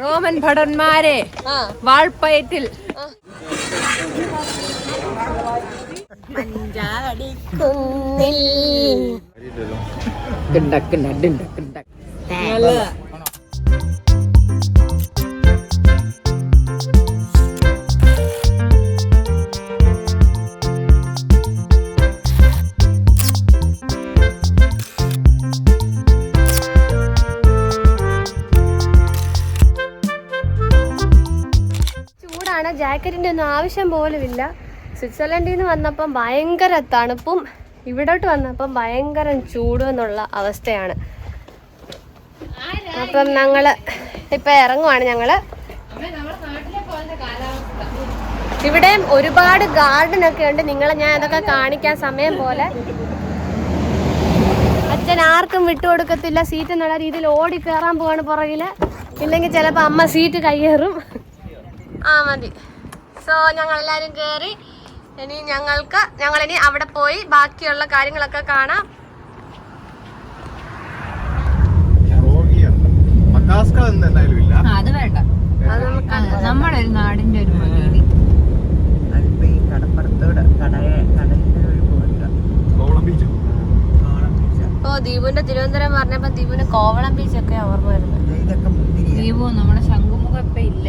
Roman ഭടന്മാരെ വാൾപ്പയറ്റിൽ ജാക്കറ്റിന്റെ ഒന്നും ആവശ്യം പോലുമില്ല. സ്വിറ്റ്സർലൻഡിൽ നിന്ന് വന്നപ്പം ഭയങ്കര തണുപ്പും ഇവിടോട്ട് വന്നപ്പം ഭയങ്കര ചൂടും എന്നുള്ള അവസ്ഥയാണ്. അപ്പം ഞങ്ങള് ഇപ്പൊ ഇറങ്ങുവാണ്. ഞങ്ങള് ഇവിടെ ഒരുപാട് ഗാർഡൻ ഒക്കെ ഉണ്ട്. നിങ്ങളെ ഞാൻ അതൊക്കെ കാണിക്കാൻ സമയം പോലെ. അച്ഛൻ ആർക്കും വിട്ടുകൊടുക്കത്തില്ല. സീറ്റ് എന്നുള്ള രീതിയിൽ ഓടി കയറാൻ പോവാണ് പുറകില്. ഇല്ലെങ്കിൽ ചിലപ്പോ അമ്മ സീറ്റ് കയ്യേറും. മതി. സോ ഞങ്ങളെല്ലാരും കയറി. ഇനി ഞങ്ങളിനി അവിടെ പോയി ബാക്കിയുള്ള കാര്യങ്ങളൊക്കെ കാണാം. അത് വേണ്ട, നമ്മുടെ ഒരു നാടിന്റെ ഒരു ഭംഗി. ഓ ദീപുവിന്റെ തിരുവനന്തപുരം പറഞ്ഞപ്പോ ദീപുവിന് കോവളം ബീച്ചൊക്കെ ഓർമ്മ വരുന്നത്. ദീപു നമ്മുടെ ശംഖുമുഖം ഇപ്പൊ ഇല്ല.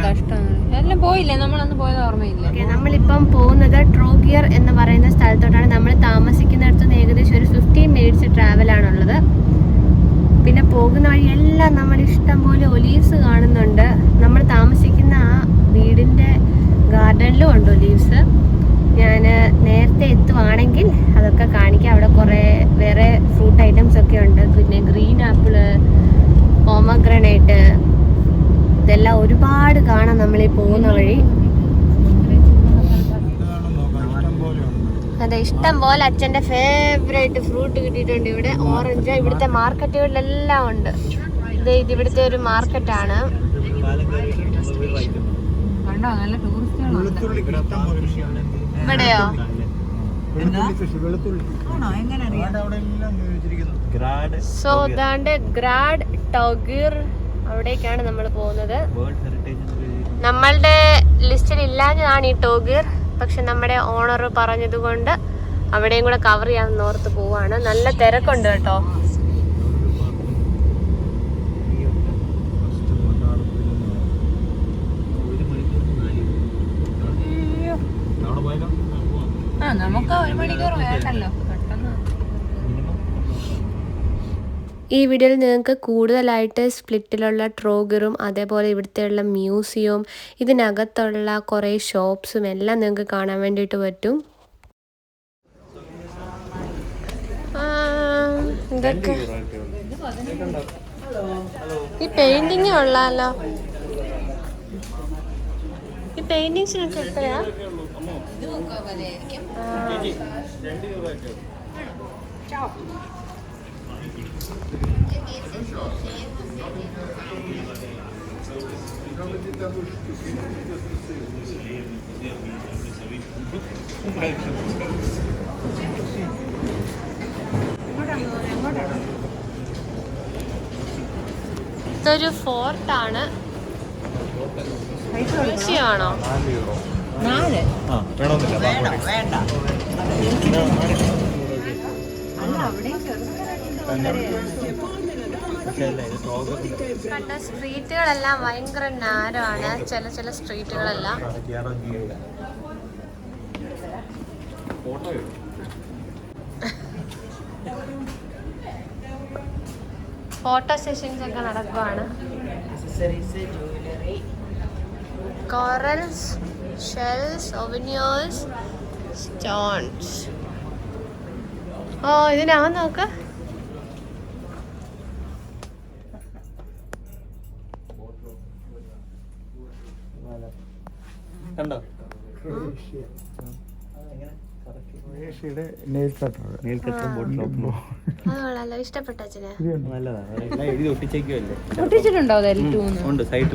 കഷ്ടമാണ്. എല്ലാം പോയില്ലേ, നമ്മളന്ന് പോയത് ഓർമ്മയില്ല. നമ്മളിപ്പം പോകുന്നത് ട്രോഗിയർ എന്ന് പറയുന്ന സ്ഥലത്തോട്ടാണ്. നമ്മൾ താമസിക്കുന്നിടത്തുനിന്ന് ഏകദേശം ഒരു 15 മിനിറ്റ്സ് ട്രാവലാണുള്ളത്. പിന്നെ പോകുന്ന വഴിയെല്ലാം നമ്മൾ ഇഷ്ടം പോലെ ഒലീവ്സ് കാണുന്നുണ്ട്. നമ്മൾ താമസിക്കുന്ന ആ വീടിൻ്റെ ഗാർഡനിലും ഉണ്ട് ഒലീവ്സ്. ഞാൻ നേരത്തെ എത്തുവാണെങ്കിൽ അതൊക്കെ കാണിക്കാം. അവിടെ കുറേ വേറെ ഫ്രൂട്ട് ഐറ്റംസ് ഒക്കെ ഉണ്ട്. പിന്നെ ഗ്രീൻ ആപ്പിള്, പോമഗ്രാനൈറ്റ്, ഇതെല്ലാം ഒരുപാട് കാണാം നമ്മളീ പോകുന്ന വഴി. അതെ, ഇഷ്ടം പോലെ അച്ഛൻ്റെ ഫേവറേറ്റ് ഫ്രൂട്ട് കിട്ടിയിട്ടുണ്ട്. ഇവിടെ ഓറഞ്ച്. ഇവിടുത്തെ മാർക്കറ്റുകളിലെല്ലാം ഉണ്ട്. ഇത് ഇവിടുത്തെ ഒരു മാർക്കറ്റാണ്. ഇവിടെയോ? സോ ദാണ്ട് ഗ്രാഡ് ടോഗിർ, അവിടേക്കാണ് നമ്മൾ പോകുന്നത്. നമ്മളുടെ ലിസ്റ്റിൽ ഇല്ലാഞ്ഞതാണ് ഈ ടോഗിർ. പക്ഷെ നമ്മുടെ ഓണർ പറഞ്ഞത് കൊണ്ട് അവിടെയും കൂടെ കവർ ചെയ്യാൻ ഓർത്ത് പോവാണ്. നല്ല തിരക്കുണ്ട് കേട്ടോ. നമുക്ക് 1 മണിക്കൂർ വേണ്ടല്ലോ. ഈ വീഡിയോയിൽ നിങ്ങൾക്ക് കൂടുതലായിട്ട് സ്പ്ലിറ്റിലുള്ള ട്രോഗറും അതേപോലെ ഇവിടുത്തെയുള്ള മ്യൂസിയവും ഇതിനകത്തുള്ള കുറേ ഷോപ്സും എല്ലാം നിങ്ങൾക്ക് കാണാൻ വേണ്ടിയിട്ട് പറ്റും. ഇതൊക്കെ ഈ പെയിന്റിങ് കൊള്ളാലോ. ഈ പെയിന്റിങ്സിനൊക്കെ എത്രയാ? ഇതൊരു ഫോർട്ടാണ്. മ്യൂസിയമാണോ? 4 കണ്ട സ്ട്രീറ്റുകളെല്ലാം ഭയങ്കര നാരമാണ്. ചില സ്ട്രീറ്റുകളെല്ലാം. ഫോട്ടോ സെഷൻസ് ഒക്കെ നടക്കുവാണ്. കോറൽസ്, ഷെൽസ്, ഒവിനിയോസ്, സ്റ്റോൺസ്. ഓ ഇതിനകം നോക്ക്. കണ്ടോ?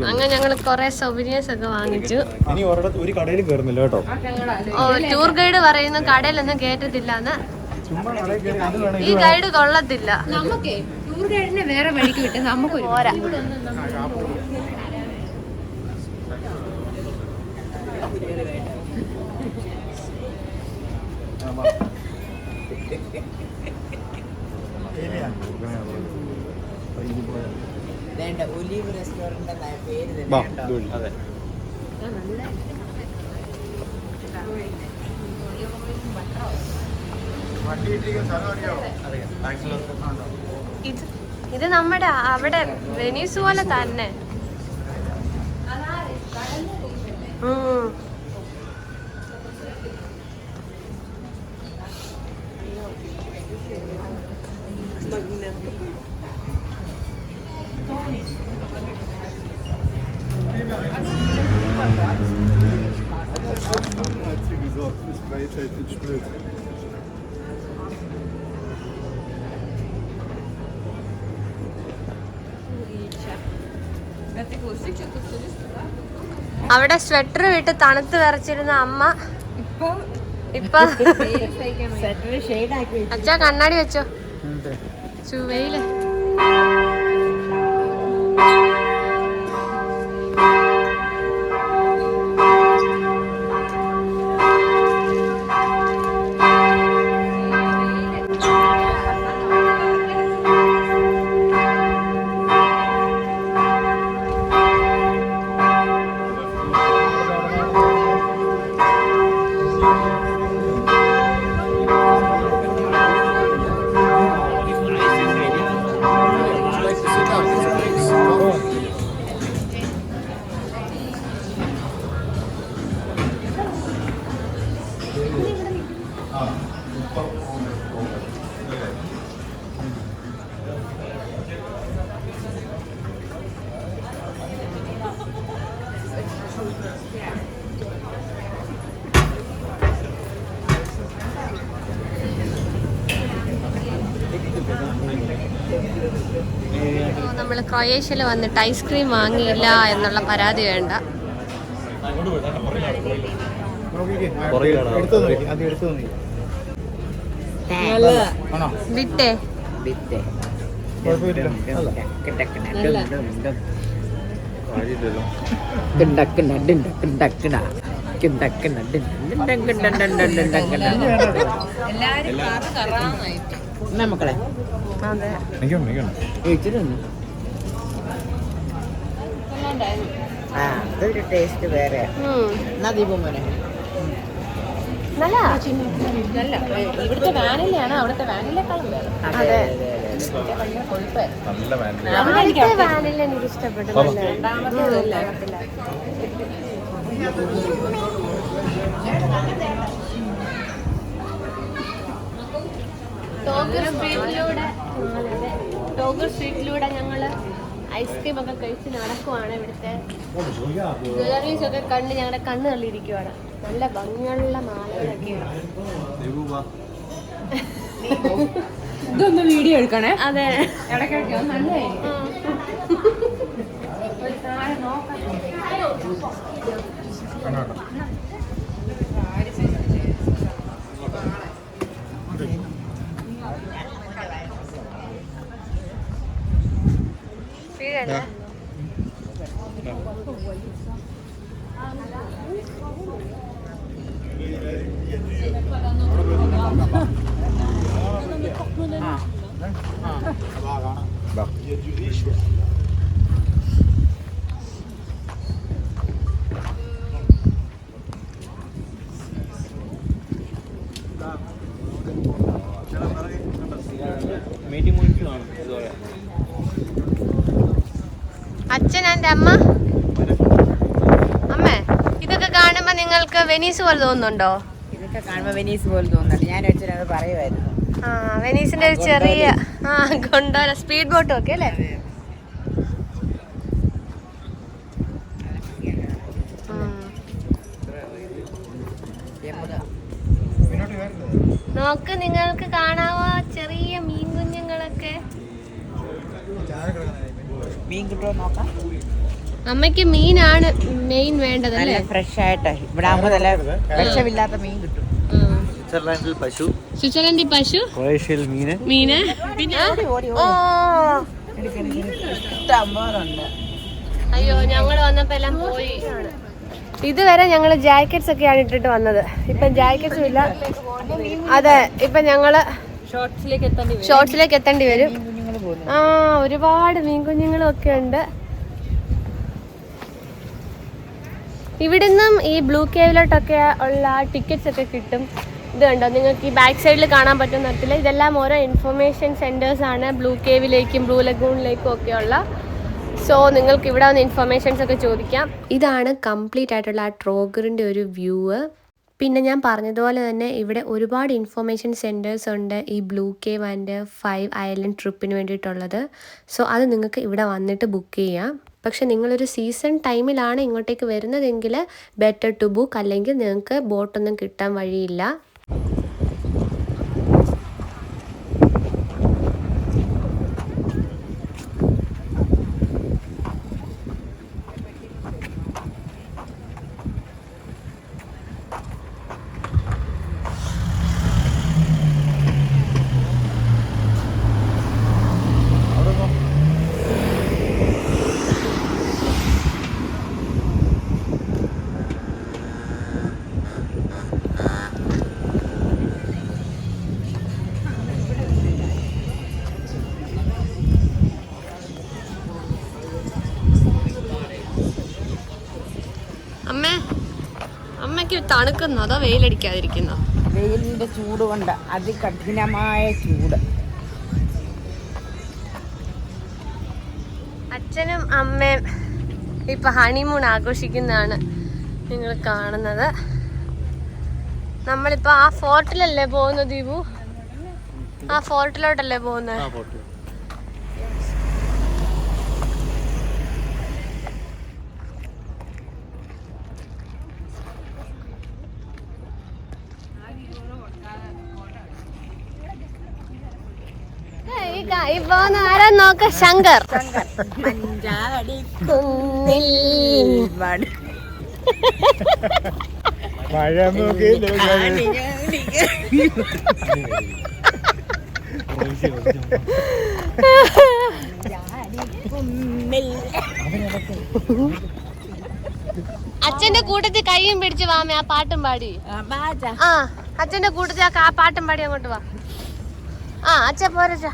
അങ്ങനെ ഞങ്ങൾ കുറെ സൗകര്യേഴ്സ് ഒക്കെ വാങ്ങിച്ചു. ഒരു കടയിൽ കയറുന്നില്ല കേട്ടോ. ടൂർ ഗൈഡ് പറയുന്നു കടയിലൊന്നും കേറ്റത്തില്ലാന്ന്. ഈ ഗൈഡ് കൊള്ളത്തില്ല. നമുക്കേ ടൂർ ഗൈഡിനെ വേറെ വഴിക്ക് വിട്ട് നമുക്ക് പോരാ. ഒലീവ് റെസ്റ്റോറന്റ് പേര് അതെ. ഇത് നമ്മുടെ അവിടെ വെനീസ് പോലെ തന്നെ. അവിടെ സ്വെറ്റർ വിട്ട് തണുത്ത് വിറച്ചിരുന്ന അമ്മ ഇപ്പൊ അച്ഛാ കണ്ണാടി വെച്ചോ. ചുവയില് നമ്മൾ ക്രൊയേഷ്യയിൽ വന്നിട്ട് ഐസ്ക്രീം വാങ്ങിയില്ല എന്നുള്ള പരാതി വേണ്ട. വിട്ടേ മക്കളെ അതെ അതൊരു ടേസ്റ്റ് വേറെ. മോനെ നല്ല നല്ല ഇവിടുത്തെ വാനിലയാണ് അവിടുത്തെ വാനിലേക്കാളും വേറെ. അതെ നല്ല ആദ്യത്തെ വാനില എനിക്ക് ഇഷ്ടപ്പെട്ടു. ടോഗർ സ്ട്രീറ്റിലൂടെ ഞങ്ങള് ഐസ്ക്രീം ഒക്കെ കഴിച്ച് നടക്കുവാണ്. ഇവിടുത്തെ ജ്വല്ലറീസ് ഒക്കെ കണ്ട് ഞങ്ങളുടെ കണ്ണ് തള്ളിയിരിക്കുവാണ്. നല്ല ഭംഗിയുള്ള മാലകളൊക്കെയാണ്. ഇതൊന്ന് വീഡിയോ എടുക്കണേ. അതെ ഇടയ്ക്കിടയ്ക്ക് നല്ലതായിരിക്കും. വീടല്ലേ അച്ഛൻ എൻ്റെ അമ്മ അമ്മേ ഇതൊക്കെ കാണുമ്പോ നിങ്ങൾക്ക് വെനീസ് പോലെ തോന്നുന്നുണ്ടോ? ഇതൊക്കെ കാണുമ്പോ വെനീസ് പോലെ തോന്നുന്നുണ്ട്. ഞാൻ അച്ഛനത് പറയുമായിരുന്നു. ആ വെനീസിന്റെ ഒരു ചെറിയ കൊണ്ടോല സ്പീഡ് ബോട്ടും ഒക്കെ അല്ലേ? നോക്ക് നിങ്ങൾക്ക് കാണാവോ ചെറിയ മീൻ കുഞ്ഞുങ്ങളൊക്കെ. മീൻ കിട്ടുമോ നോക്കാം. അമ്മയ്ക്ക് മീനാണ് മെയിൻ വേണ്ടതല്ലേ? ഫ്രഷ് ആയിട്ട് ഇവിടെ ആകുമ്പോ നല്ല വിഷമില്ലാത്ത മീൻ കിട്ടും. സ്വിറ്റ്സർലാൻഡിൽ പശു സ്വിറ്റ്സർലൻഡിൽ പശു, മീന്, പിന്നെ അയ്യോ ഞങ്ങൾ വന്നപ്പോ എല്ലാം പോയി. ഇതുവരെ ഞങ്ങള് ജാക്കറ്റ്സ് ഒക്കെയാണ് ഇട്ടിട്ട് വന്നത്. ഇപ്പൊ ജാക്കറ്റ്സും ഇല്ല. അതെ, ഇപ്പൊ ഞങ്ങള് ഷോർട്സിലേക്ക് എത്തേണ്ടി വരും. ഒരുപാട് മീൻകുഞ്ഞുങ്ങളും ഒക്കെ ഉണ്ട്. ഇവിടുന്നും ഈ ബ്ലൂ കേവിലോട്ടൊക്കെ ഉള്ള ടിക്കറ്റ്സ് ഒക്കെ കിട്ടും. ഇത് കണ്ടോ, നിങ്ങൾക്ക് ഈ ബാക്ക് സൈഡിൽ കാണാൻ പറ്റുന്ന തരത്തിൽ ഇതെല്ലാം ഓരോ ഇൻഫർമേഷൻ സെന്റേഴ്സ് ആണ്. ബ്ലൂ കേവിലേക്കും ബ്ലൂ ലഗൂണിലേക്കും ഒക്കെയുള്ള. സോ നിങ്ങൾക്ക് ഇവിടെ വന്ന് ഇൻഫർമേഷൻസ് ഒക്കെ ചോദിക്കാം. ഇതാണ് കംപ്ലീറ്റ് ആയിട്ടുള്ള ആ ട്രോഗറിൻ്റെ ഒരു വ്യൂ. പിന്നെ ഞാൻ പറഞ്ഞതുപോലെ തന്നെ ഇവിടെ ഒരുപാട് ഇൻഫർമേഷൻ സെൻറ്റേഴ്സ് ഉണ്ട് ഈ ബ്ലൂ കേവ് ആൻഡ് 5 ഐലൻഡ് ട്രിപ്പിന് വേണ്ടിയിട്ടുള്ളത്. സോ അത് നിങ്ങൾക്ക് ഇവിടെ വന്നിട്ട് ബുക്ക് ചെയ്യാം. പക്ഷെ നിങ്ങളൊരു സീസൺ ടൈമിലാണ് ഇങ്ങോട്ടേക്ക് വരുന്നതെങ്കിൽ ബെറ്റർ ടു ബുക്ക്, അല്ലെങ്കിൽ നിങ്ങൾക്ക് ബോട്ടൊന്നും കിട്ടാൻ വഴിയില്ല. അമ്മയ്ക്ക് തണുക്കുന്നോ അതോ വെയിലടിക്കാതിരിക്കുന്നോ? വെയിലിന്റെ ചൂട് കൊണ്ട്, അതികഠിനമായ ചൂട്. അച്ഛനും അമ്മയും ഇപ്പൊ ഹണിമൂൺ ആഘോഷിക്കുന്നതാണ് നിങ്ങൾ കാണുന്നത്. നമ്മളിപ്പോ ആ ഫോർട്ടിലല്ലേ പോകുന്നത് ദീപു? ആ ഫോർട്ടിലോട്ടല്ലേ പോകുന്നത്? ഇപ്പൊ ആരാ നോക്ക? ശങ്കർ. അച്ഛന്റെ കൂട്ടത്തിൽ കയ്യും പിടിച്ച് വാമേ, ആ പാട്ടും പാടി. അച്ഛന്റെ കൂട്ടത്തിൽ ആ പാട്ടും പാടി അങ്ങോട്ട് വാ. അച്ഛ പോരച്ച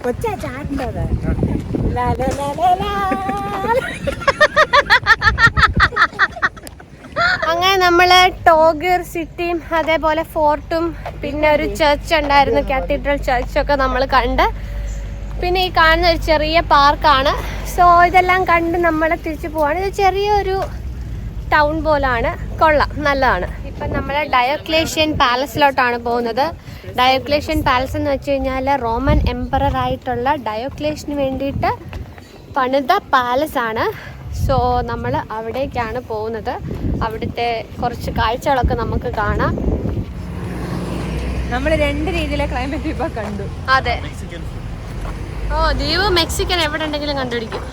കൊച്ചാ ചാടേണ്ടത്. അങ്ങനെ നമ്മള് ടോഗർ സിറ്റിയും അതേപോലെ ഫോർട്ടും പിന്നെ ഒരു ചർച്ച് ഉണ്ടായിരുന്നു, കാത്തീഡ്രൽ ചർച്ചൊക്കെ നമ്മൾ കണ്ട്. പിന്നെ ഈ കാണുന്ന ഒരു ചെറിയ പാർക്കാണ്. സോ ഇതെല്ലാം കണ്ട് നമ്മൾ തിരിച്ചു പോവാണ്. ഇത് ചെറിയൊരു ടൗൺ പോലാണ്, കൊള്ളാം, നല്ലതാണ്. ഇപ്പം നമ്മൾ ഡയോക്ലേഷ്യൻ പാലസിലോട്ടാണ് പോകുന്നത്. ഡയോക്ലേഷ്യൻ പാലസ് എന്ന് വെച്ച് കഴിഞ്ഞാൽ റോമൻ എംപറർ ആയിട്ടുള്ള ഡയോക്ലേഷ്യന് വേണ്ടിയിട്ട് പണിത പാലസാണ്. സോ നമ്മൾ അവിടേക്കാണ് പോകുന്നത്. അവിടുത്തെ കുറച്ച് കാഴ്ചകളൊക്കെ നമുക്ക് കാണാം. നമ്മൾ 2 രീതിയിലെ ക്ലൈമറ്റ് ഇപ്പൊ കണ്ടു. അതെ. ദ്വീപ് മെക്സിക്കൻ എവിടെ ഉണ്ടെങ്കിലും കണ്ടുപിടിക്കും.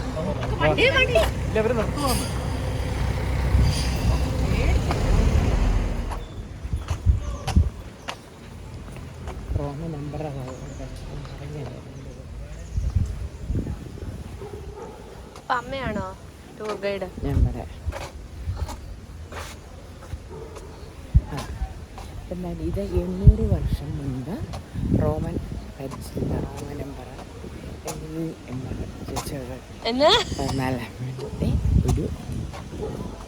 അമ്മയാണോ ടൂർ ഗൈഡ്? എന്നാൽ ഇത് 800 വർഷം മുൻപ് റോമൻ എംപറർ ഒരു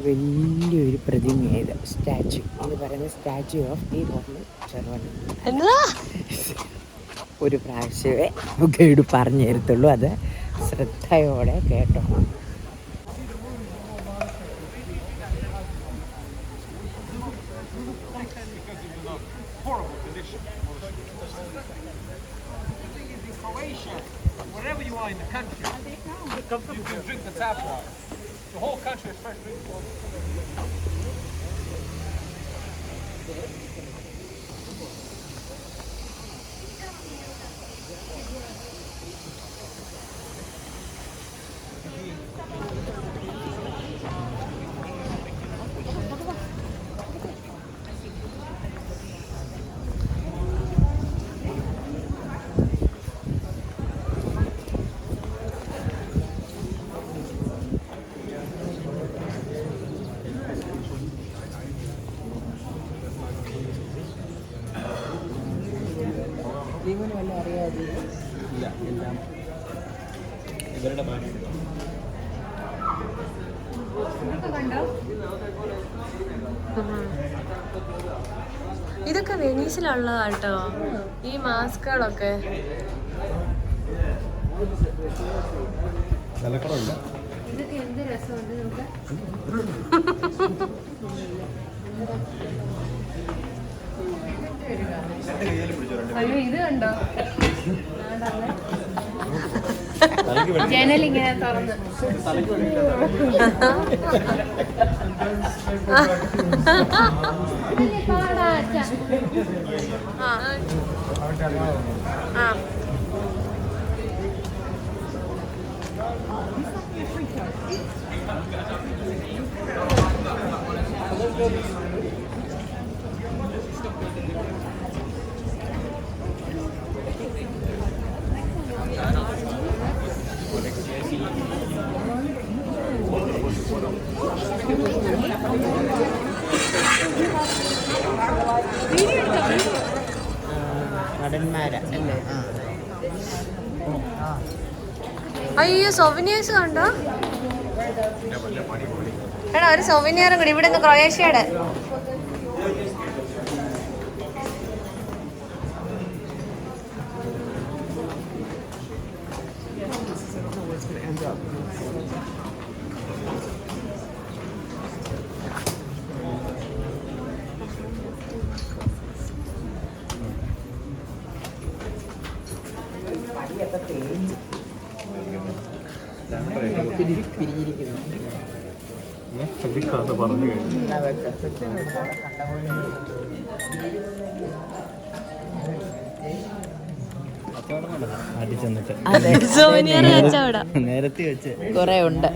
വലിയൊരു പ്രതിമയായത് സ്റ്റാച്യു എന്ന് പറയുന്നത് സ്റ്റാച്യു ഓഫ് ദി റോമൻ ചെറുവൻ. ഒരു പ്രാവശ്യമേ ഗൈഡ് പറഞ്ഞു തരത്തുള്ളൂ, അത് ശ്രദ്ധയോടെ കേട്ടോ. Wherever you are in the country, you can drink the tap water. The whole country is fresh drinking water. ഇതൊക്കെ വെനീസിലുള്ളതാട്ടോ ഈ മാസ്കുകളൊക്കെ. ഇതൊക്കെ എന്ത് രസമുണ്ട് നമുക്ക്. അയ്യോ ഇത് കണ്ടോ, ജനലിങ്ങനെ തുറന്ന് നടന്മാരാ അല്ലേ? അയ്യോ സൊവിനിയേഴ്സ് കണ്ടോ എടാ, ഒരു സൊവിനിയറും കൂടി ഇവിടെ നിന്ന് ക്രൊയേഷ്യയുടെ. സോനിയർ കച്ചവടം നേരത്തെ വെച്ച് കൊറേ ഉണ്ട്.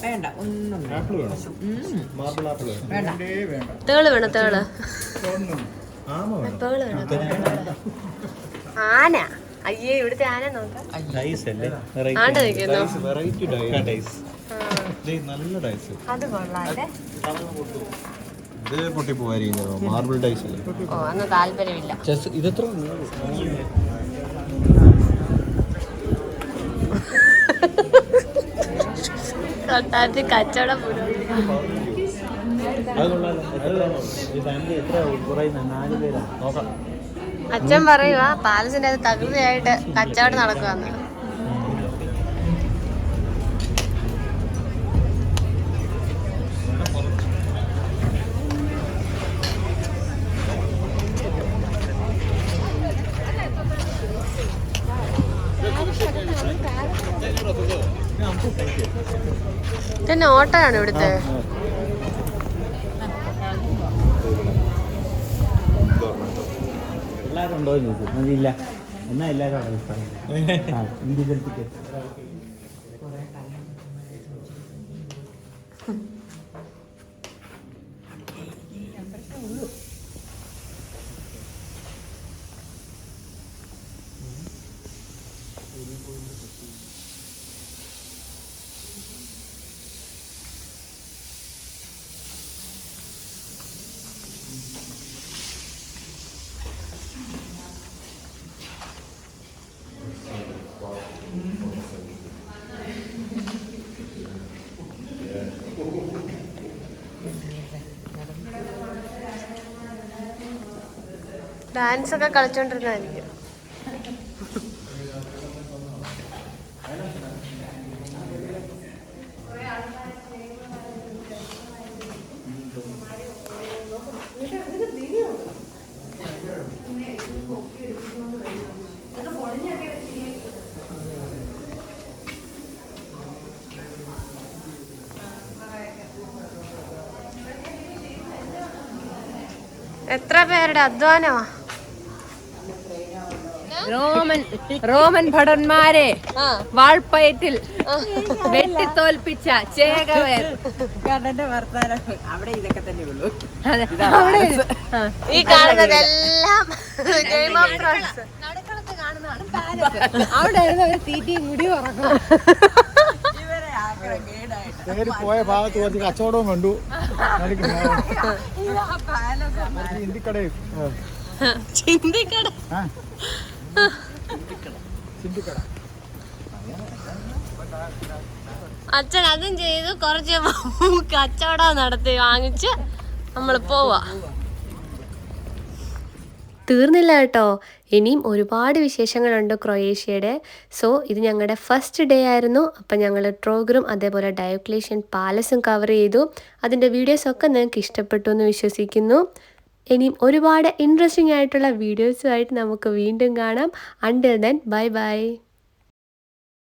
വേണ്ട ഒന്നും തേള് വേണം, തേള് തേള് വേണം. ആന, അയ്യേ ഇവിടുത്തെ ആന നോക്കാം. ആണ്ട് നിൽക്കുന്നു. അത് കൊള്ളാല്ലേ. മാർബിൾ ഡൈസ് അല്ലേ? ഓ അന്ന് താല്പര്യമില്ല. ഇതെത്ര കൊട്ടാരത്തിൽ കച്ചവടം അച്ഛൻ പറയുക പാലസിന്റെ അത് തകൃതിയായിട്ട് കച്ചവടം നടക്കുവാന്ന്. പിന്നെ ഓട്ടോയാണ് ഇവിടുത്തെ. എല്ലാവരും ഉണ്ടോ എന്ന് ചോദിച്ചു. അതില്ല, എന്നാ എല്ലാവരും അവിടെ ഇൻഡിവിജ്വൽ ടിക്കറ്റ്. ഡാൻസ് ഒക്കെ കളിച്ചോണ്ടിരുന്നായിരിക്കും. എത്ര പേരുടെ അധ്വാനമാ. റോമൻ ഭടന്മാരെ വാൾപ്പയറ്റിൽ വെട്ടിത്തോൽപ്പിച്ച ചേകവർ. അവിടെ ഇതൊക്കെ തന്നെ ഉള്ളൂ. ഈ കാണുന്നതെല്ലാം ഗെയിം ഓഫ് ത്രോൺസ്. അവിടെ ഒരു തീറ്റിയും കൂടി ഉറങ്ങും. പോയ ഭാഗത്ത് കുറച്ച് കച്ചവടവും കണ്ടു. ഹിന്ദിക്കടയിൽ ചിന്തിക്കട. അച്ഛൻ അതും ചെയ്തു, കുറച്ച് കച്ചവടം നടത്തി വാങ്ങിച്ച് നമ്മൾ പോവാ. തീർന്നില്ല കേട്ടോ, ഇനിയും ഒരുപാട് വിശേഷങ്ങളുണ്ട് ക്രൊയേഷ്യയുടെ. സോ ഇത് ഞങ്ങളുടെ ഫസ്റ്റ് ഡേ ആയിരുന്നു. അപ്പം ഞങ്ങൾ ട്രോഗറും അതേപോലെ ഡയോക്ലേഷ്യൻ പാലസും കവർ ചെയ്തു. അതിൻ്റെ വീഡിയോസൊക്കെ നിങ്ങൾക്ക് ഇഷ്ടപ്പെട്ടു എന്ന് വിശ്വസിക്കുന്നു. ഇനിയും ഒരുപാട് ഇൻട്രസ്റ്റിംഗ് ആയിട്ടുള്ള വീഡിയോസുമായിട്ട് നമുക്ക് വീണ്ടും കാണാം. Until then bye bye.